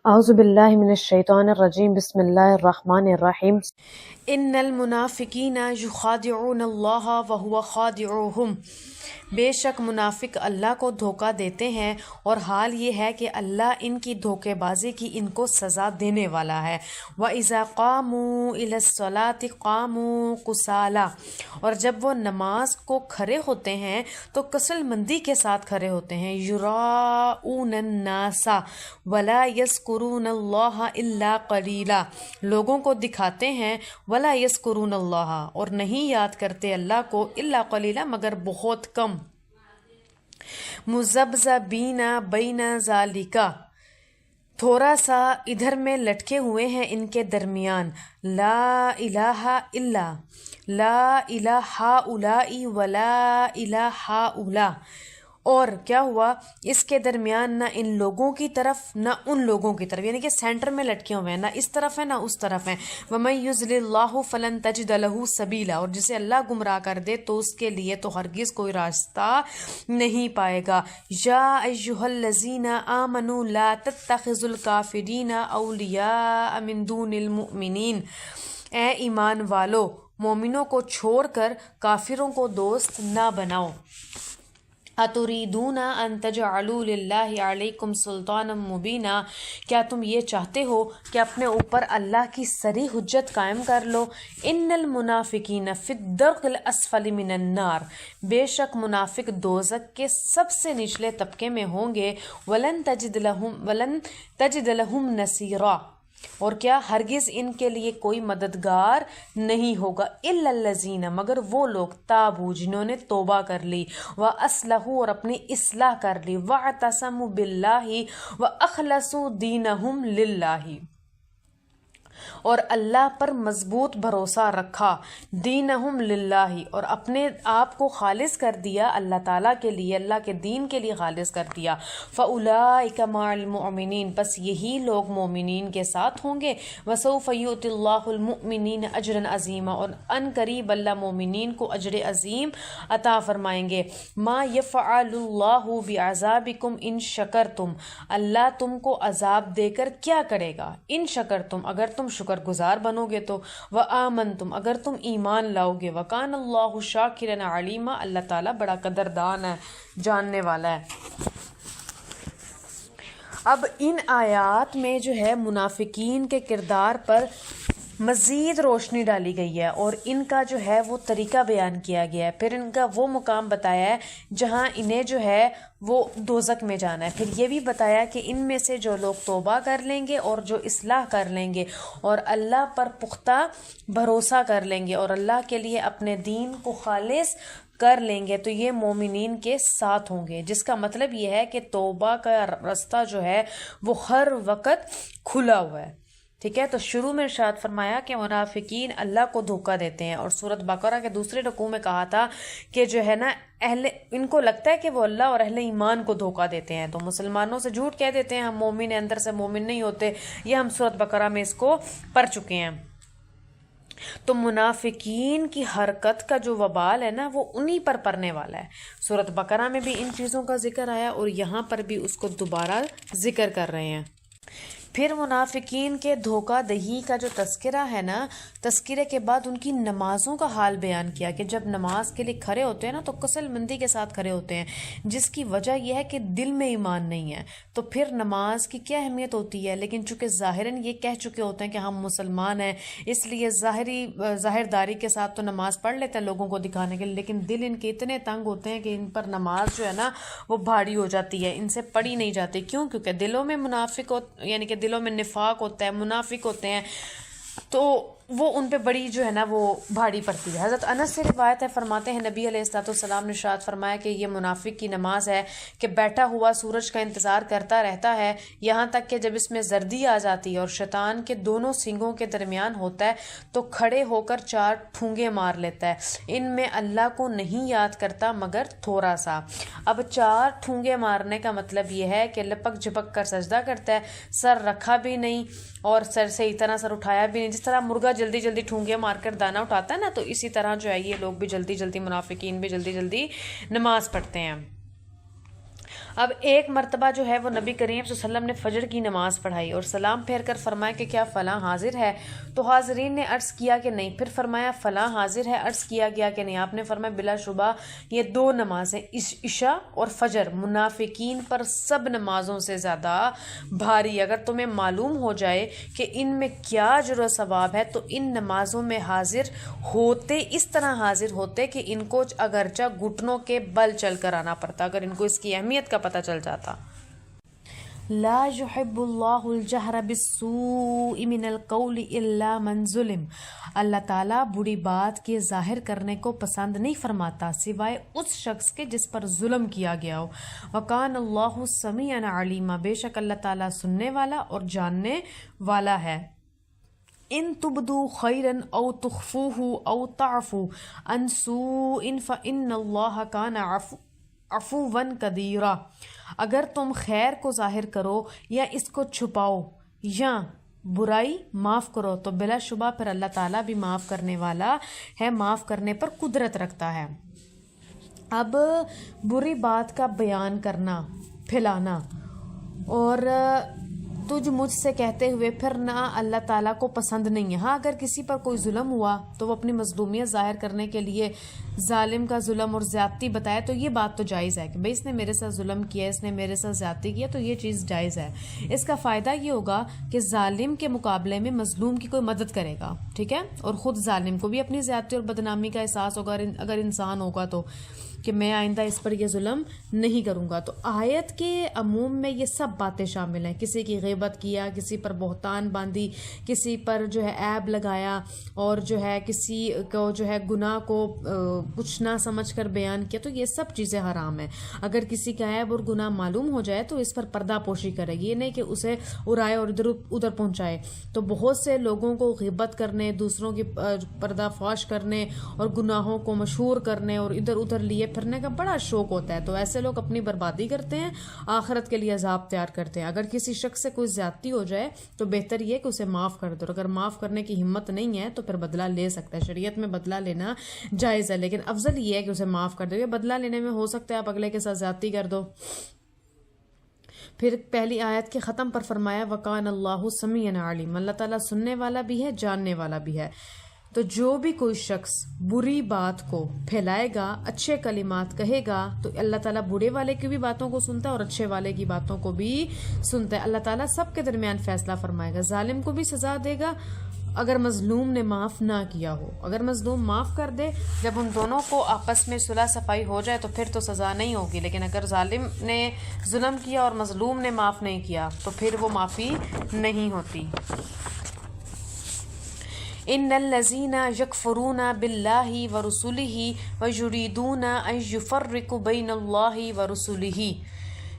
اعوذ باللہ من الشیطان الرجیم بسم اللہ الرحمن الرحیم ان المنافقین یخادعون اللہ وہو خادعوہم، بے شک منافق اللہ کو دھوکہ دیتے ہیں اور حال یہ ہے کہ اللہ ان کی دھوکے بازی کی ان کو سزا دینے والا ہے۔ وَإِذَا قَامُوا إِلَى الصَّلَاةِ قَامُوا كُسَالَىٰ، اور جب وہ نماز کو کھڑے ہوتے ہیں تو کسل مندی کے ساتھ کھڑے ہوتے ہیں۔ یُرَاءُونَ النَّاسَ وَلَا يَذْكُرُونَ اللَّهَ إِلَّا قَلِيلًا، لوگوں کو دکھاتے ہیں ولا یذکرون اللہ، اور نہیں یاد کرتے اللہ کو الا قلیلا، مگر بہت کم۔ مذبذبین بین ذالک، تھوڑا سا ادھر میں لٹکے ہوئے ہیں ان کے درمیان۔ لا الہ الا، لا الہ ہؤلاء ولا الہ ہؤلاء، اور کیا ہوا اس کے درمیان نہ ان لوگوں کی طرف نہ ان لوگوں کی طرف، یعنی کہ سینٹر میں لٹکے ہوئے ہیں، نہ اس طرف ہے نہ اس طرف ہیں۔ وَمَن يُضْلِلِ اللَّهُ فَلَن تَجِدَ لَهُ سَبِيلًا، اور جسے اللہ گمراہ کر دے تو اس کے لیے تو ہرگز کوئی راستہ نہیں پائے گا۔ یا ایھا الذین آمنوا لا تتخذوا الکافرین اولیاء من دون المؤمنین، اے ایمان والو مومنوں کو چھوڑ کر کافروں کو دوست نہ بناؤ۔ اتریدون ان تجعلوا للہ علیکم سلطانا مبینا، کیا تم یہ چاہتے ہو کہ اپنے اوپر اللہ کی صریح حجت قائم کر لو۔ ان المنافقین فی الدرک الاسفل من النار، بے شک منافق دوزخ کے سب سے نچلے طبقے میں ہوں گے۔ ولن تجد لہم نصیرا، اور کیا ہرگز ان کے لیے کوئی مددگار نہیں ہوگا۔ الا الذین، مگر وہ لوگ تابوا جنہوں نے توبہ کر لی، واصلحوا، اور اپنی اصلاح کر لی، واعتصموا باللہ واخلصوا دینہم للہ، اور اللہ پر مضبوط بھروسہ رکھا، دینہم للہ، اور اپنے آپ کو خالص کر دیا اللہ تعالیٰ کے لیے، اللہ کے دین کے لیے خالص کر دیا۔ فاولئک مع المؤمنین، بس یہی لوگ مومنین کے ساتھ ہوں گے۔ وسوف یؤتی اللہ المؤمنین اجرا عظیما، اور ان قریب اللہ مومنین کو اجر عظیم عطا فرمائیں گے۔ ما یفعل اللہ بعذابکم ان شکرتم، اللہ تم کو عذاب دے کر کیا کرے گا، ان شکرتم، اگر تم شکر گزار بنو گے تو، وآمنتم، اگر تم ایمان لاؤ گے، وکان اللہ شاکرا علیما، اللہ تعالیٰ بڑا قدردان ہے، جاننے والا ہے۔ اب ان آیات میں جو ہے منافقین کے کردار پر مزید روشنی ڈالی گئی ہے، اور ان کا جو ہے وہ طریقہ بیان کیا گیا ہے، پھر ان کا وہ مقام بتایا ہے جہاں انہیں جو ہے وہ دوزخ میں جانا ہے۔ پھر یہ بھی بتایا کہ ان میں سے جو لوگ توبہ کر لیں گے اور جو اصلاح کر لیں گے اور اللہ پر پختہ بھروسہ کر لیں گے اور اللہ کے لیے اپنے دین کو خالص کر لیں گے تو یہ مومنین کے ساتھ ہوں گے، جس کا مطلب یہ ہے کہ توبہ کا راستہ جو ہے وہ ہر وقت کھلا ہوا ہے۔ ٹھیک ہے، تو شروع میں ارشاد فرمایا کہ منافقین اللہ کو دھوکہ دیتے ہیں، اور سورۃ بقرہ کے دوسرے رکوع میں کہا تھا کہ جو ہے نا ان کو لگتا ہے کہ وہ اللہ اور اہل ایمان کو دھوکہ دیتے ہیں، تو مسلمانوں سے جھوٹ کہہ دیتے ہیں ہم مومن ہیں، اندر سے مومن نہیں ہوتے، یہ ہم سورۃ بقرہ میں اس کو پڑھ چکے ہیں۔ تو منافقین کی حرکت کا جو وبال ہے نا وہ انہی پر پڑنے والا ہے۔ سورۃ بقرہ میں بھی ان چیزوں کا ذکر آیا اور یہاں پر بھی اس کو دوبارہ ذکر کر رہے ہیں۔ پھر منافقین کے دھوکہ دہی کا جو تذکرہ ہے نا، تذکرے کے بعد ان کی نمازوں کا حال بیان کیا کہ جب نماز کے لیے کھڑے ہوتے ہیں نا تو کسل مندی کے ساتھ کھڑے ہوتے ہیں، جس کی وجہ یہ ہے کہ دل میں ایمان نہیں ہے، تو پھر نماز کی کیا اہمیت ہوتی ہے، لیکن چونکہ ظاہراً یہ کہہ چکے ہوتے ہیں کہ ہم مسلمان ہیں، اس لیے ظاہرداری کے ساتھ تو نماز پڑھ لیتے ہیں لوگوں کو دکھانے کے لیے، لیکن دل ان کے اتنے تنگ ہوتے ہیں کہ ان پر نماز جو ہے نا وہ بھاری ہو جاتی ہے، ان سے پڑھی نہیں جاتی۔ کیوں؟ کیونکہ دلوں میں منافق یعنی کہ دلوں میں نفاق ہوتا ہے، منافق ہوتے ہیں، تو وہ ان پہ بڑی جو ہے نا وہ بھاری پڑتی ہے۔ حضرت انس سے روایت ہے، فرماتے ہیں نبی علیہ السلام نے ارشاد فرمایا کہ یہ منافق کی نماز ہے کہ بیٹھا ہوا سورج کا انتظار کرتا رہتا ہے یہاں تک کہ جب اس میں زردی آ جاتی ہے اور شیطان کے دونوں سینگوں کے درمیان ہوتا ہے تو کھڑے ہو کر 4 ٹھونگے مار لیتا ہے، ان میں اللہ کو نہیں یاد کرتا مگر تھوڑا سا۔ اب 4 ٹھونگے مارنے کا مطلب یہ ہے کہ لپک جھپک کر سجدہ کرتا ہے، سر رکھا بھی نہیں اور سر سے اتنا سر اٹھایا بھی نہیں، جس طرح مرغا جلدی جلدی ٹھونگے مار کر دانا اٹھاتا ہے نا، تو اسی طرح جو ہے یہ لوگ بھی جلدی جلدی، منافقین بھی جلدی جلدی نماز پڑھتے ہیں۔ اب ایک مرتبہ جو ہے وہ نبی کریم صلی اللہ علیہ وسلم نے فجر کی نماز پڑھائی اور سلام پھیر کر فرمایا کہ کیا فلاں حاضر ہے؟ تو حاضرین نے عرض کیا کہ نہیں. پھر فرمایا فلاں حاضر ہے؟ عرض کیا گیا کہ نہیں. آپ نے فرمایا بلا شبہ یہ دو نمازیں عشاء اور فجر منافقین پر سب نمازوں سے زیادہ بھاری. اگر تمہیں معلوم ہو جائے کہ ان میں کیا اجر و ثواب ہے تو ان نمازوں میں حاضر ہوتے، اس طرح حاضر ہوتے کہ ان کو اگرچہ گھٹنوں کے بل چل کر آنا پڑتا، اگر ان کو اس کی اہمیت کا پتہ چل جاتا. لا يحب اللہ الجہر بالسوء من القول الا من ظلم. اللہ تعالیٰ بری بات کے ظاہر کرنے کو پسند نہیں فرماتا سوائے اس شخص کے جس پر ظلم کیا گیا ہو. وکان اللہ سمیعا علیما. بے شک اللہ تعالیٰ سننے والا اور جاننے والا ہے. ان تبدو خیرا او تخفوه او تعفو عن سوء فان اللہ کان عفوا قدیرا. اگر تم خیر کو ظاہر کرو یا اس کو چھپاؤ یا برائی معاف کرو تو بلا شبہ پھر اللہ تعالیٰ بھی معاف کرنے والا ہے، معاف کرنے پر قدرت رکھتا ہے. اب بری بات کا بیان کرنا، پھیلانا اور تجھ مجھ سے کہتے ہوئے پھر نہ اللہ تعالیٰ کو پسند نہیں ہے. ہاں اگر کسی پر کوئی ظلم ہوا تو وہ اپنی مظلومیت ظاہر کرنے کے لیے ظالم کا ظلم اور زیادتی بتایا تو یہ بات تو جائز ہے کہ بھئی اس نے میرے ساتھ ظلم کیا، اس نے میرے ساتھ زیادتی کیا، تو یہ چیز جائز ہے. اس کا فائدہ یہ ہوگا کہ ظالم کے مقابلے میں مظلوم کی کوئی مدد کرے گا، ٹھیک ہے، اور خود ظالم کو بھی اپنی زیادتی اور بدنامی کا احساس ہوگا اگر انسان ہوگا تو کہ میں آئندہ اس پر یہ ظلم نہیں کروں گا. تو آیت کے عموم میں یہ سب باتیں شامل ہیں. کسی کی غیبت کیا، کسی پر بہتان باندھی، کسی پر جو ہے عیب لگایا اور جو ہے کسی کو جو ہے گناہ کو کچھ نہ سمجھ کر بیان کیا، تو یہ سب چیزیں حرام ہیں. اگر کسی کا عیب اور گناہ معلوم ہو جائے تو اس پر پردہ پوشی کرے گی، یہ نہیں کہ اسے اڑائے اور ادھر پہنچائے. تو بہت سے لوگوں کو غیبت کرنے، دوسروں کی پردہ فاش کرنے اور گناہوں کو مشہور کرنے اور ادھر ادھر لیے پھرنے کا بڑا شوق ہوتا ہے. تو ایسے لوگ اپنی بربادی کرتے ہیں، آخرت کے لیے عذاب تیار کرتے ہیں. اگر کسی شخص سے کوئی زیادتی ہو جائے تو بہتر یہ کہ اسے معاف کر دو. اگر معاف کرنے کی ہمت نہیں ہے تو پھر بدلہ لے سکتا ہے. شریعت میں بدلہ لینا جائز ہے، لیکن افضل یہ ہے کہ اسے معاف کر دو. یہ بدلہ لینے میں ہو سکتا ہے آپ اگلے کے ساتھ زیادتی کر دو. پھر پہلی آیت کے ختم پر فرمایا وَقَانَ اللَّهُ سَمِيعًا عَلِيمًا. اللہ تعالیٰ سننے والا بھی ہے، جاننے والا بھی ہے. تو جو بھی کوئی شخص بری بات کو پھیلائے گا، اچھے کلمات کہے گا، تو اللہ تعالیٰ برے والے کی بھی باتوں کو سنتا ہے اور اچھے والے کی باتوں کو بھی سنتا ہے. اللہ تعالیٰ سب کے درمیان فیصلہ فرمائے گا. ظالم کو بھی سزا دے گا اگر مظلوم نے معاف نہ کیا ہو. اگر مظلوم معاف کر دے، جب ان دونوں کو آپس میں صلح صفائی ہو جائے تو پھر تو سزا نہیں ہوگی. لیکن اگر ظالم نے ظلم کیا اور مظلوم نے معاف نہیں کیا تو پھر وہ معافی نہیں ہوتی. ان الذین یکفرون باللہ ورسلہ ویریدون ان یفرقوا بین اللہ ورسلہ.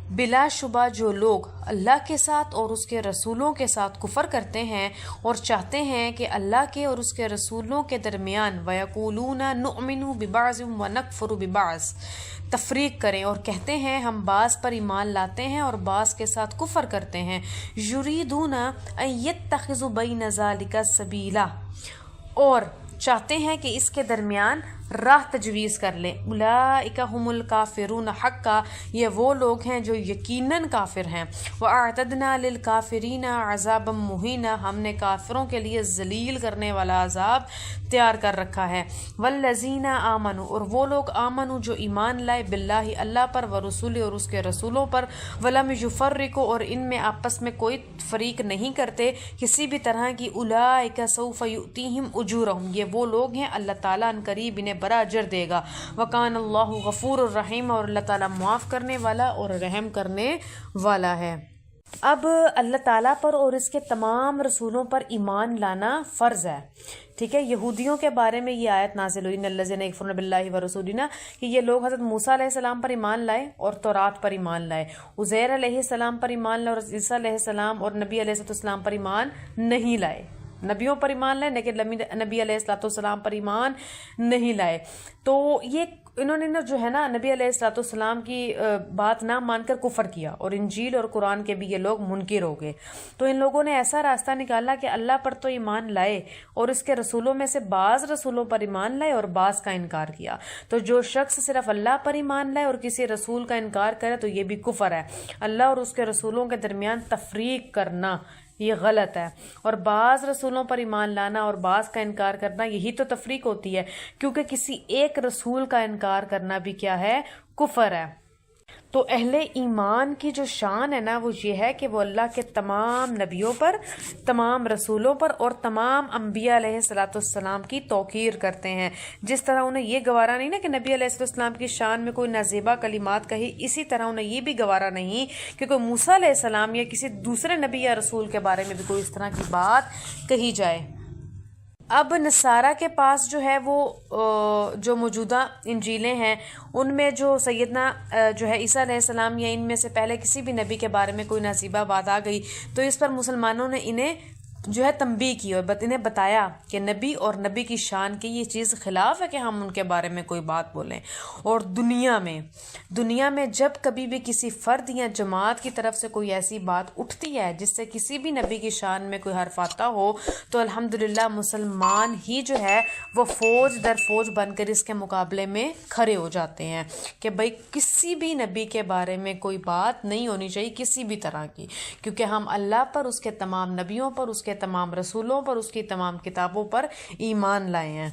بلا شبہ جو لوگ اللہ کے ساتھ اور اس کے رسولوں کے ساتھ کفر کرتے ہیں اور چاہتے ہیں کہ اللہ کے اور اس کے رسولوں کے درمیان وَيَقُولُونَ نُؤْمِنُ بِبَعْضٍ وَنَكْفُرُ بِبَعْضٍ تفریق کریں اور کہتے ہیں ہم بعض پر ایمان لاتے ہیں اور بعض کے ساتھ کفر کرتے ہیں. یریدون ان یتخذوا بین ذلک سبیلا، اور چاہتے ہیں کہ اس کے درمیان راہ تجویز کر لیں. اولئک هم الکافرون حقا، یہ وہ لوگ ہیں جو یقیناً کافر ہیں. واعتدنا للکافرین عذابا مہینا، ہم نے کافروں کے لیے ذلیل کرنے والا عذاب تیار کر رکھا ہے. والذین آمنوا، اور وہ لوگ آمنوا جو ایمان لائے، باللہ اللہ پر، ورسول اور اس کے رسولوں پر، ولم یفرقوا اور ان میں آپس میں کوئی فریق نہیں کرتے کسی بھی طرح کی. اولئک سوف یؤتیہم اجورہم، یہ وہ لوگ ہیں اللہ تعالیٰ ان قریب انہیں بڑا اجر دے گا. وکان اللہ غفور الرحیم، اور اللہ تعالیٰ معاف کرنے والا اور رحم کرنے والا ہے. اب اللہ تعالیٰ پر اور اس کے تمام رسولوں پر ایمان لانا فرض ہے، ٹھیک ہے. یہودیوں کے بارے میں یہ آیت نازل ہوئی ان الذین یکفرون باللہ ورسولہ، کہ یہ لوگ حضرت موسیٰ علیہ السلام پر ایمان لائے اور تورات پر ایمان لائے، عزیر علیہ السلام پر ایمان لائے اور عیسیٰ علیہ السلام اور نبی علیہ السلام پر ایمان نہیں لائے. نبیوں پر ایمان لائے لیکن نبی علیہ السلام پر ایمان نہیں لائے. تو یہ انہوں نے جو ہے نا نبی علیہ الصلوۃ والسلام کی بات نہ مان کر کفر کیا، اور انجیل اور قرآن کے بھی یہ لوگ منکر ہو گئے۔ تو ان لوگوں نے ایسا راستہ نکالا کہ اللہ پر تو ایمان لائے اور اس کے رسولوں میں سے بعض رسولوں پر ایمان لائے اور بعض کا انکار کیا۔ تو جو شخص صرف اللہ پر ایمان لائے اور کسی رسول کا انکار کرے تو یہ بھی کفر ہے۔ اللہ اور اس کے رسولوں کے درمیان تفریق کرنا یہ غلط ہے، اور بعض رسولوں پر ایمان لانا اور بعض کا انکار کرنا یہی تو تفریق ہوتی ہے، کیونکہ کسی ایک رسول کا انکار کرنا بھی کیا ہے؟ کفر ہے۔ تو اہل ایمان کی جو شان ہے نا وہ یہ ہے کہ وہ اللہ کے تمام نبیوں پر، تمام رسولوں پر اور تمام انبیاء علیہ الصلوۃ والسلام کی توقیر کرتے ہیں۔ جس طرح انہیں یہ گوارا نہیں نا کہ نبی علیہ السلام کی شان میں کوئی نازیبا کلمات کہی، اسی طرح انہیں یہ بھی گوارا نہیں کہ کوئی موسیٰ علیہ السلام یا کسی دوسرے نبی یا رسول کے بارے میں بھی کوئی اس طرح کی بات کہی جائے۔ اب نصارہ کے پاس جو ہے وہ جو موجودہ انجیلیں ہیں ان میں جو سیدنا جو ہے عیسیٰ علیہ السلام یا ان میں سے پہلے کسی بھی نبی کے بارے میں کوئی نصیبہ بات آ گئی تو اس پر مسلمانوں نے انہیں جو ہے تنبیہ کی اور انہیں بتایا کہ نبی اور نبی کی شان کی یہ چیز خلاف ہے کہ ہم ان کے بارے میں کوئی بات بولیں۔ اور دنیا میں جب کبھی بھی کسی فرد یا جماعت کی طرف سے کوئی ایسی بات اٹھتی ہے جس سے کسی بھی نبی کی شان میں کوئی حرف آتا ہو تو الحمدللہ مسلمان ہی جو ہے وہ فوج در فوج بن کر اس کے مقابلے میں کھڑے ہو جاتے ہیں کہ بھائی کسی بھی نبی کے بارے میں کوئی بات نہیں ہونی چاہیے کسی بھی طرح کی، کیونکہ ہم اللہ پر، اس کے تمام نبیوں پر، اس کے تمام رسولوں پر، اس کی تمام کتابوں پر ایمان لائے ہیں۔